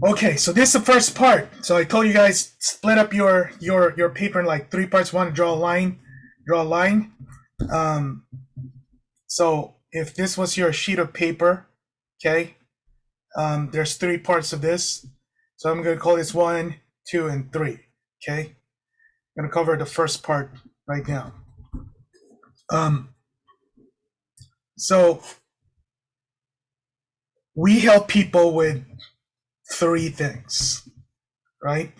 Okay, so this is the first part. So I told you guys split up your paper in like three parts. One, draw a line, draw a line. Um, so if this was your sheet of paper, okay, there's three parts of this. So I'm gonna call this 1, 2, and 3. Okay, I'm gonna cover the first part right now. So we help people with three things, right?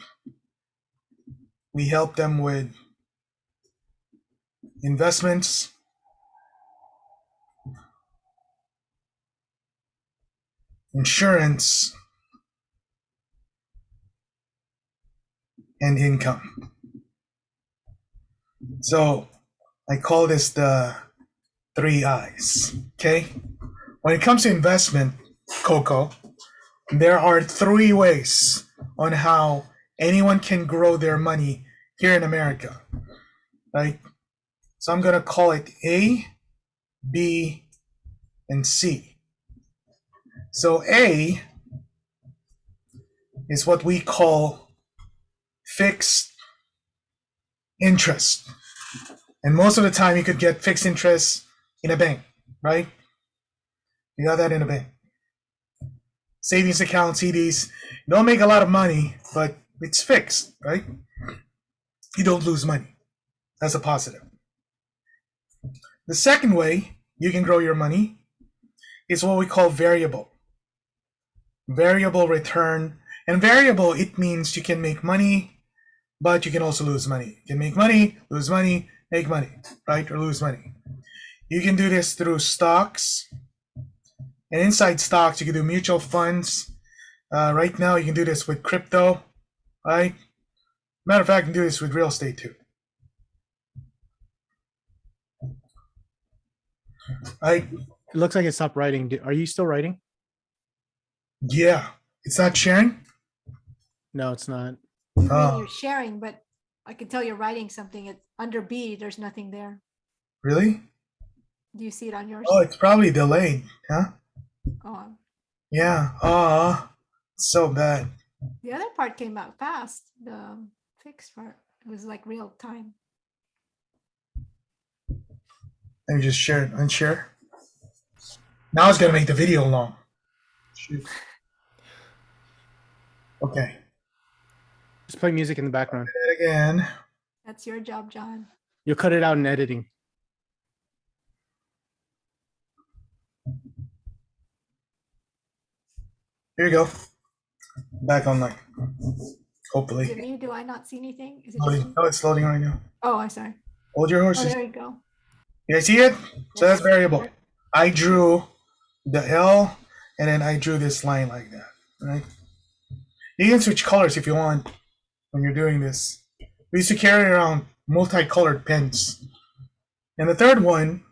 We help them with investments, insurance, and income. So I call this the three I's. Okay? When it comes to investment, Coco, there are three ways on how anyone can grow their money here in America. Right? So I'm gonna call it A, B, and C. So A is what we call fixed interest. And most of the time you could get fixed interest in a bank, right? You got that in a bank. Savings account, CDs, you don't make a lot of money, but it's fixed, right? You don't lose money. That's a positive. The second way you can grow your money is what we call variable. Variable return. And variable, it means you can make money, but you can also lose money. You can make money, lose money, make money, right? Or lose money. You can do this through stocks. And inside stocks, you can do mutual funds. Right now, you can do this with crypto, right? Matter of fact, you can do this with real estate too. Right? It looks like it stopped writing. Are you still writing? Yeah. It's not sharing? No, it's not. I mean, you're sharing, but I can tell you're writing something. It's under B, there's nothing there. Really? Do you see it on yours? Oh, it's probably delayed, huh? Oh, Yeah. So bad. the other part came out fast. The fixed part, it was like real time. Let me just share it, unshare. Now it's gonna make the video long. Shoot. Okay. Just play music in the background. Do it again. That's your job, John. You'll cut it out in editing. Here you go. Back online. Is Hopefully. it me? Do I not see anything? Is it just me? Loading. Oh, it's loading right now. Oh, I'm sorry. Hold your Oh, horses. there you go. You guys see it? So that's variable. I drew the L and then I drew this line like that. Right? You can switch colors if you want when you're doing this. We used to carry around multicolored pens. And the third one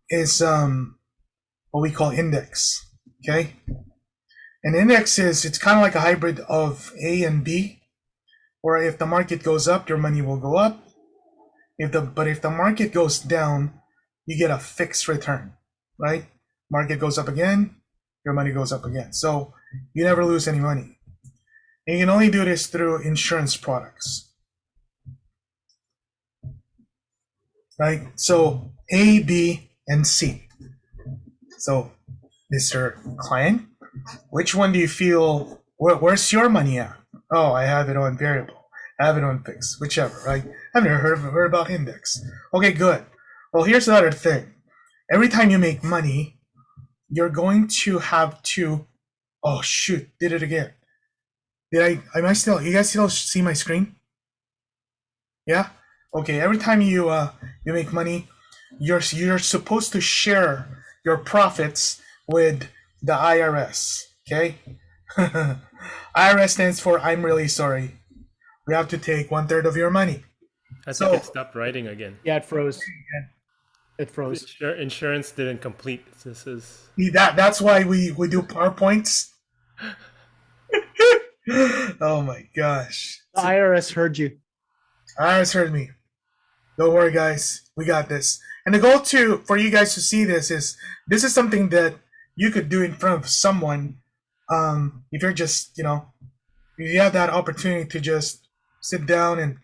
is what we call index. Okay? An index is it's kind of like a hybrid of A and B, where if the market goes up, your money will go up. If the market goes down, you get a fixed return, right? Market goes up again, your money goes up again. So you never lose any money. And you can only do this through insurance products. Right? So A, B, and C. So, Mr. Client, which one do you feel, where's your money at? Oh, I have it on variable. I have it on fixed, whichever, right? I've never heard about index. Okay, good. Well, here's the other thing. Every time you make money, you're going to have to, oh shoot, did it again. You guys still see my screen? Yeah? Okay, every time you make money, you're supposed to share your profits with the IRS, okay? IRS stands for I'm really sorry. We have to take 1/3 of your money. I think it stopped writing again. Yeah, it froze. It froze. Insurance didn't complete. This is That's why we do PowerPoints. Oh my gosh. The IRS heard you. IRS heard me. Don't worry, guys. We got this. And the goal for you guys to see this is something that you could do in front of someone if you're just, if you have that opportunity to just sit down and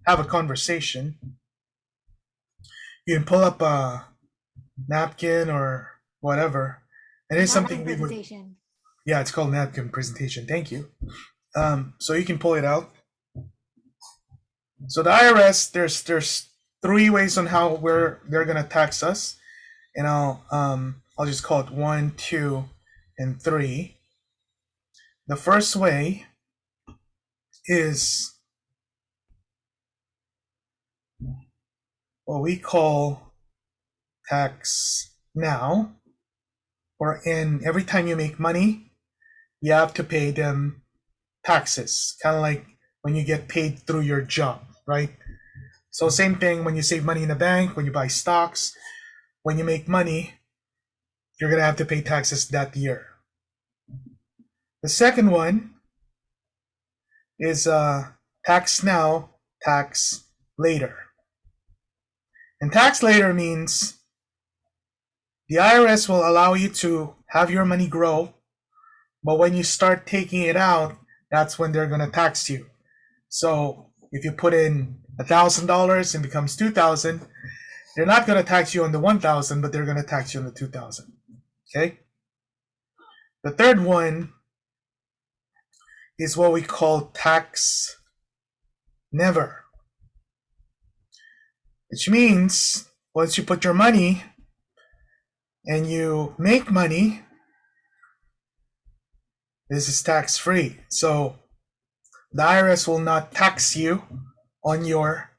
have a conversation, you can pull up a napkin or whatever. And it's Napkin something we would, presentation. yeah, it's called Napkin Presentation. Thank you. So you can pull it out. So the IRS, there's three ways on how they're gonna tax us, and I'll just call it 1, 2, and 3. The first way is what we call tax now, or in every time you make money, you have to pay them taxes, kind of like when you get paid through your job, right? So same thing when you save money in the bank, when you buy stocks, when you make money, you're gonna have to pay taxes that year. The second one is tax now, tax later. And tax later means the IRS will allow you to have your money grow, but when you start taking it out, that's when they're gonna tax you. So if you put in $1,000 and becomes 2,000, they're not gonna tax you on the 1,000, but they're gonna tax you on the 2,000. Okay. The third one is what we call tax never, which means once you put your money and you make money, this is tax free. So the IRS will not tax you on your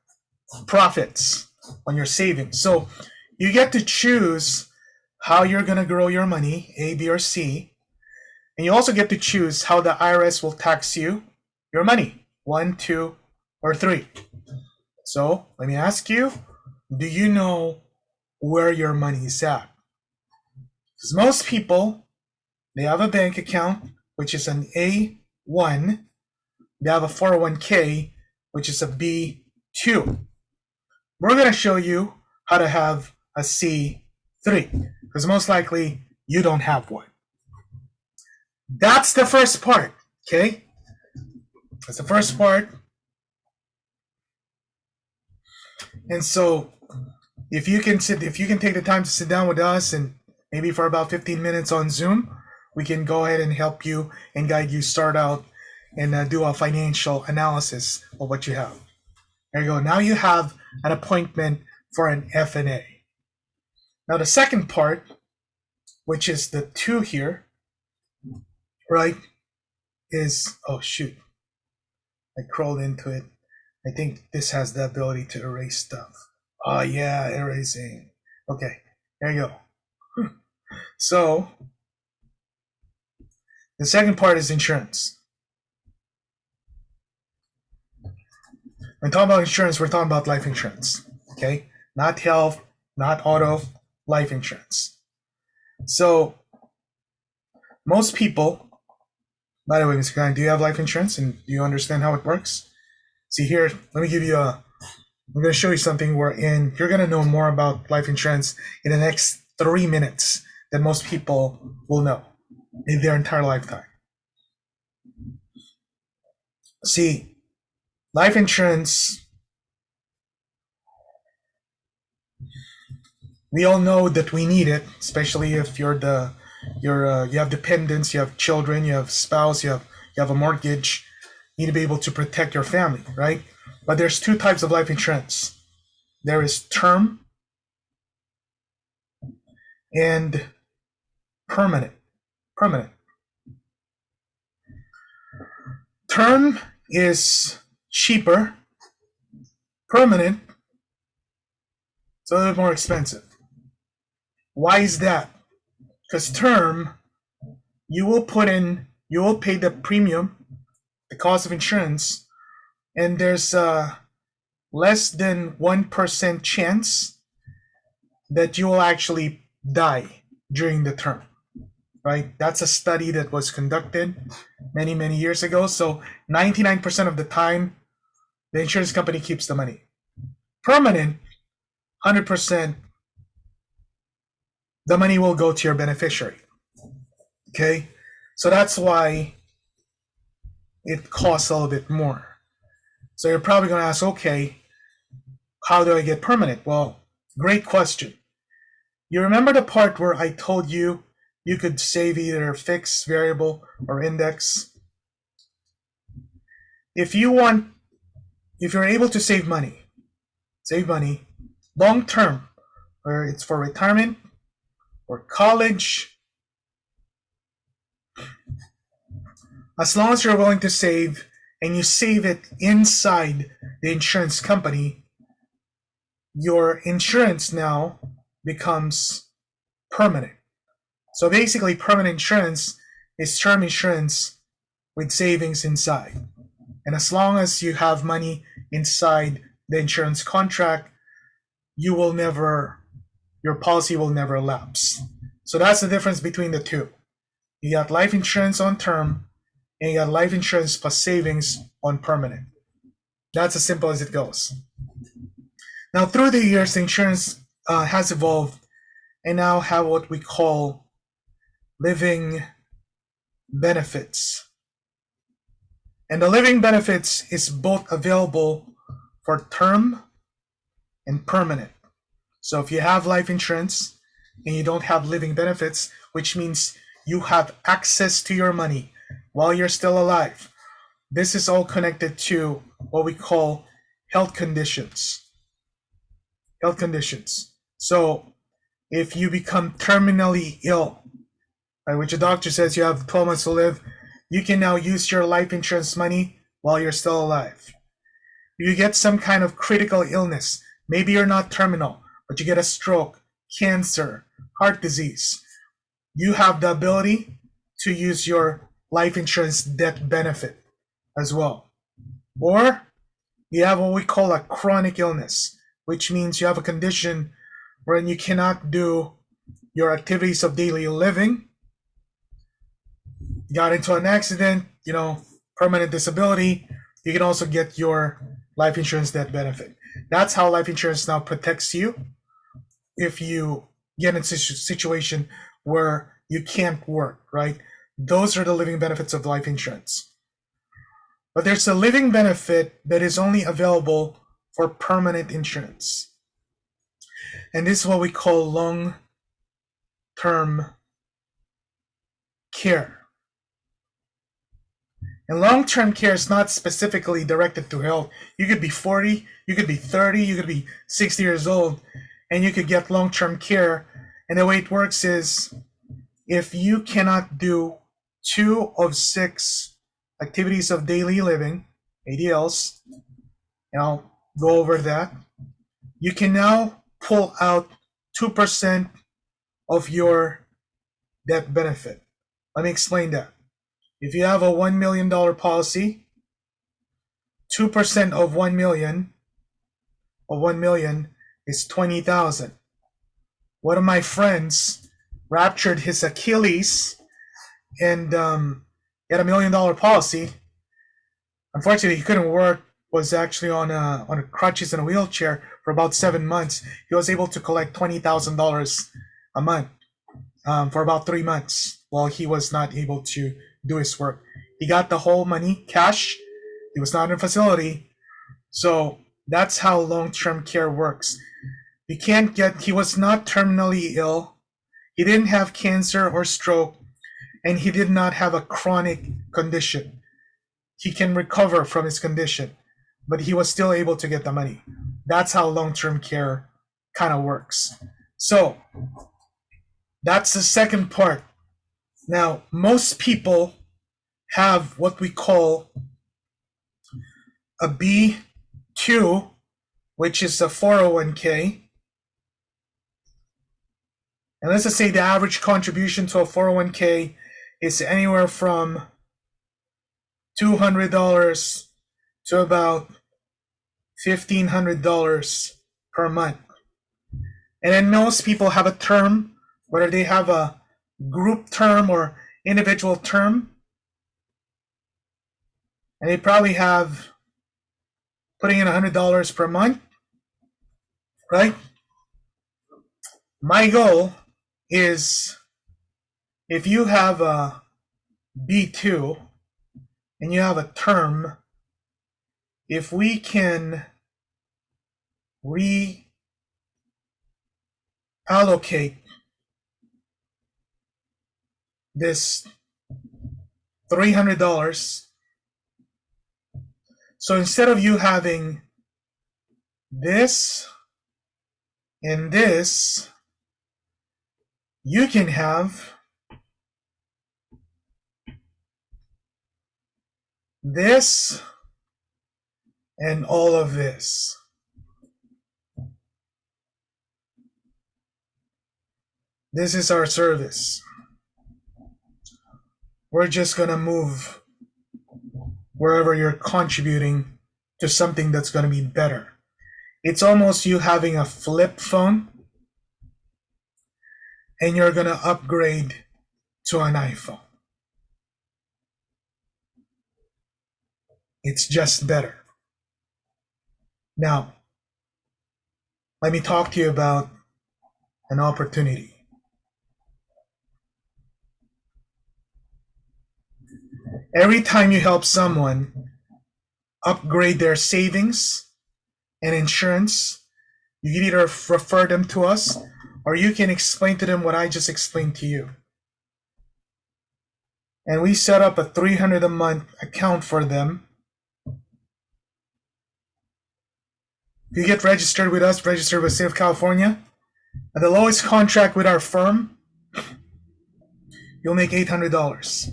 profits, on your savings. So you get to choose how you're going to grow your money, A, B, or C. And you also get to choose how the IRS will tax you, your money, 1, 2, or 3. So let me ask you, do you know where your money is at? Because most people, they have a bank account, which is an A1. They have a 401k, which is a B2. We're going to show you how to have a C3, because most likely you don't have one. That's the first part, okay? That's the first part. And so if you can take the time to sit down with us and maybe for about 15 minutes on Zoom, we can go ahead and help you and guide you start out and do a financial analysis of what you have. There you go. Now you have an appointment for an FNA. Now the second part, which is the 2 here, right, is, oh shoot, I crawled into it. I think this has the ability to erase stuff. Oh yeah, erasing. Okay, there you go. So the second part is insurance. When talking about insurance, we're talking about life insurance. Okay, not health, not auto, life insurance. So most people, by the way, Mr. Klein, do you have life insurance and do you understand how it works? See here, let me give you I'm going to show you something wherein you're going to know more about life insurance in the next 3 minutes than most people will know in their entire lifetime. See, life insurance, we all know that we need it, especially if you have dependents, you have children, you have spouse, you have a mortgage. You need to be able to protect your family, right? But there's 2 types of life insurance. There is term and permanent. Term is cheaper. Permanent, it's a little bit more expensive. Why is that? Because term, you will pay the premium, the cost of insurance, and there's less than 1% chance that you will actually die during the term, right? That's a study that was conducted many, many years ago. So 99% of the time, the insurance company keeps the money. Permanent, 100%, the money will go to your beneficiary. Okay? So that's why it costs a little bit more. So you're probably going to ask, okay, how do I get permanent? Well, great question. You remember the part where I told you you could save either fixed, variable, or index? If you're able to save money, long term, where it's for retirement or college, as long as you're willing to save and you save it inside the insurance company, your insurance now becomes permanent. So basically, permanent insurance is term insurance with savings inside. And as long as you have money inside the insurance contract, your policy will never lapse. So that's the difference between the two. You got life insurance on term, and you got life insurance plus savings on permanent. That's as simple as it goes. Now, through the years, the insurance has evolved and now have what we call living benefits. And the living benefits is both available for term and permanent. So if you have life insurance and you don't have living benefits, which means you have access to your money while you're still alive, this is all connected to what we call health conditions. Health conditions. So if you become terminally ill, right, which a doctor says you have 12 months to live, you can now use your life insurance money while you're still alive. You get some kind of critical illness. Maybe you're not terminal, but you get a stroke, cancer, heart disease. You have the ability to use your life insurance death benefit as well. Or you have what we call a chronic illness, which means you have a condition wherein you cannot do your activities of daily living, got into an accident, permanent disability, you can also get your life insurance death benefit. That's how life insurance now protects you if you get in a situation where you can't work, right? Those are the living benefits of life insurance. But there's a living benefit that is only available for permanent insurance. And this is what we call long-term care. And long-term care is not specifically directed to health. You could be 40, you could be 30, you could be 60 years old, and you could get long-term care. And the way it works is if you cannot do 2 of 6 activities of daily living, ADLs, and I'll go over that, you can now pull out 2% of your death benefit. Let me explain that. If you have a $1 million policy, 2% of 1 million is 20,000. One of my friends ruptured his Achilles and he had $1 million policy. Unfortunately, he couldn't work, was actually on a crutches and a wheelchair for about 7 months. He was able to collect $20,000 a month for about 3 months while he was not able to do his work. He got the whole money cash. He was not in a facility. So that's how long-term care works. He was not terminally ill. He didn't have cancer or stroke, and he did not have a chronic condition. He can recover from his condition, but he was still able to get the money. That's how long-term care kind of works. So that's the second part. Now, most people have what we call a B2, which is a 401k. And let's just say the average contribution to a 401k is anywhere from $200 to about $1,500 per month. And then most people have a term, whether they have a group term or individual term, and they probably have putting in $100 per month, right? My goal is if you have a B2 and you have a term, if we can reallocate this $300, so instead of you having this and this, you can have this and all of this. This is our service. We're just gonna move wherever you're contributing to something that's gonna be better. It's almost you having a flip phone and you're gonna upgrade to an iPhone. It's just better. Now, let me talk to you about an opportunity. Every time you help someone upgrade their savings and insurance, you can either refer them to us or you can explain to them what I just explained to you. And we set up a $300 a month account for them. If you get registered with us, registered with State of California, at the lowest contract with our firm, you'll make $800.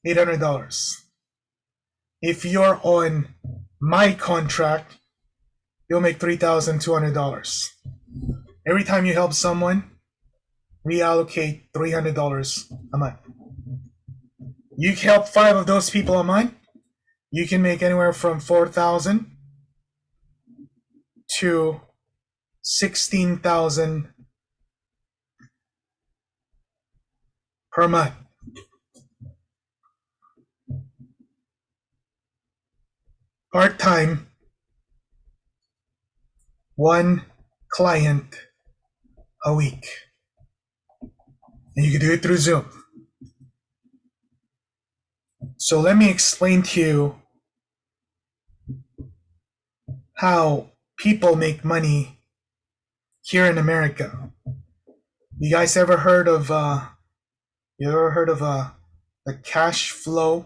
$800. If you're on my contract, you'll make $3,200. Every time you help someone, we allocate $300 a month. You help 5 of those people a month, you can make anywhere from $4,000 to $16,000 per month. Part-time, 1 client a week. And you can do it through Zoom. So let me explain to you how people make money here in America. You guys ever heard of the cash flow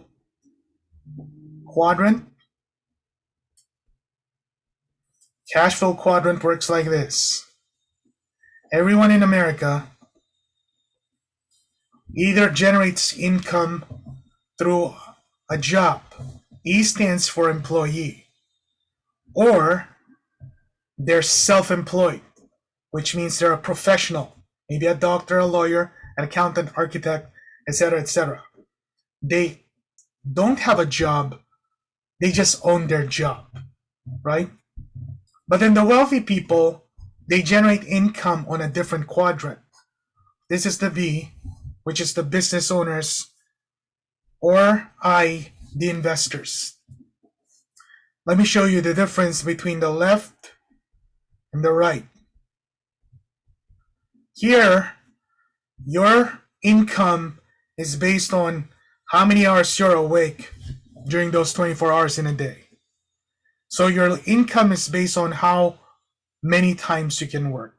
quadrant? Cash flow quadrant works like this. Everyone in America either generates income through a job. E stands for employee. Or they're self-employed, which means they're a professional, maybe a doctor, a lawyer, an accountant, architect, etc., etc. They don't have a job, they just own their job, right? But then the wealthy people, they generate income on a different quadrant. This is the B, which is the business owners, or I, the investors. Let me show you the difference between the left and the right. Here, your income is based on how many hours you're awake during those 24 hours in a day. So your income is based on how many times you can work,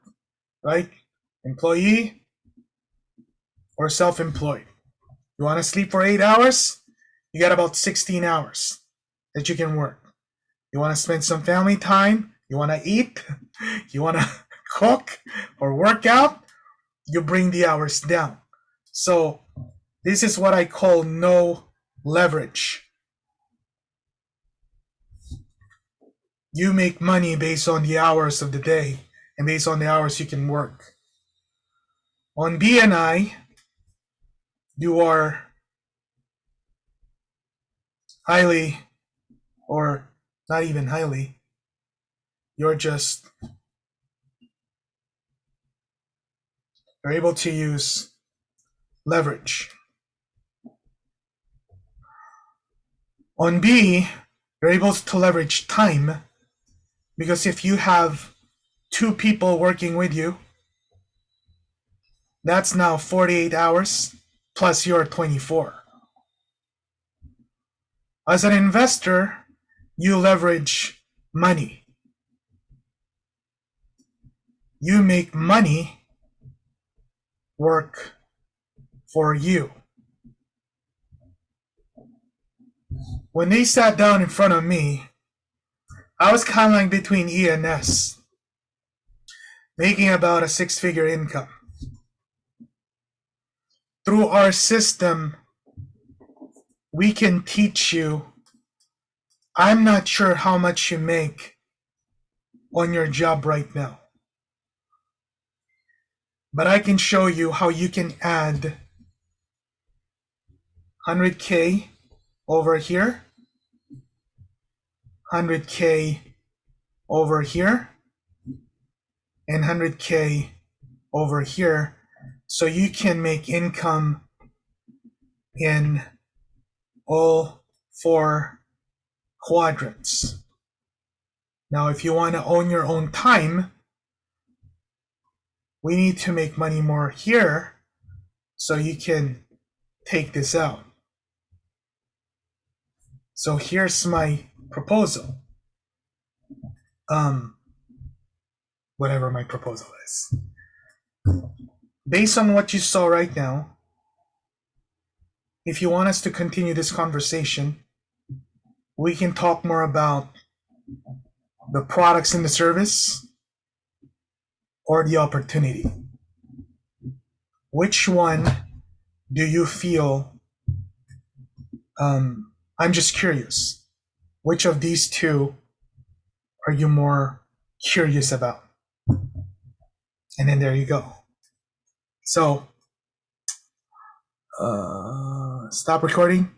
right? Employee or self-employed. You want to sleep for 8 hours? You got about 16 hours that you can work. You want to spend some family time? You want to eat? You want to cook or work out? You bring the hours down. So this is what I call no leverage. You make money based on the hours of the day and based on the hours you can work. On BNI, you are highly, or not even highly, you're able to use leverage. On B, you're able to leverage time, because if you have 2 people working with you, that's now 48 hours plus you're 24. As an investor, you leverage money. You make money work for you. When they sat down in front of me, I was kind of like between E and S, making about a 6-figure income. Through our system, we can teach you. I'm not sure how much you make on your job right now, but I can show you how you can add 100K over here, 100K over here, and 100K over here, so you can make income in all 4 quadrants. Now, if you want to own your own time, we need to make money more here so you can take this out. So here's my proposal. Whatever my proposal is. Based on what you saw right now, if you want us to continue this conversation, we can talk more about the products and the service or the opportunity. Which one do you feel? I'm just curious. Which of these two are you more curious about? And then there you go. So, stop recording.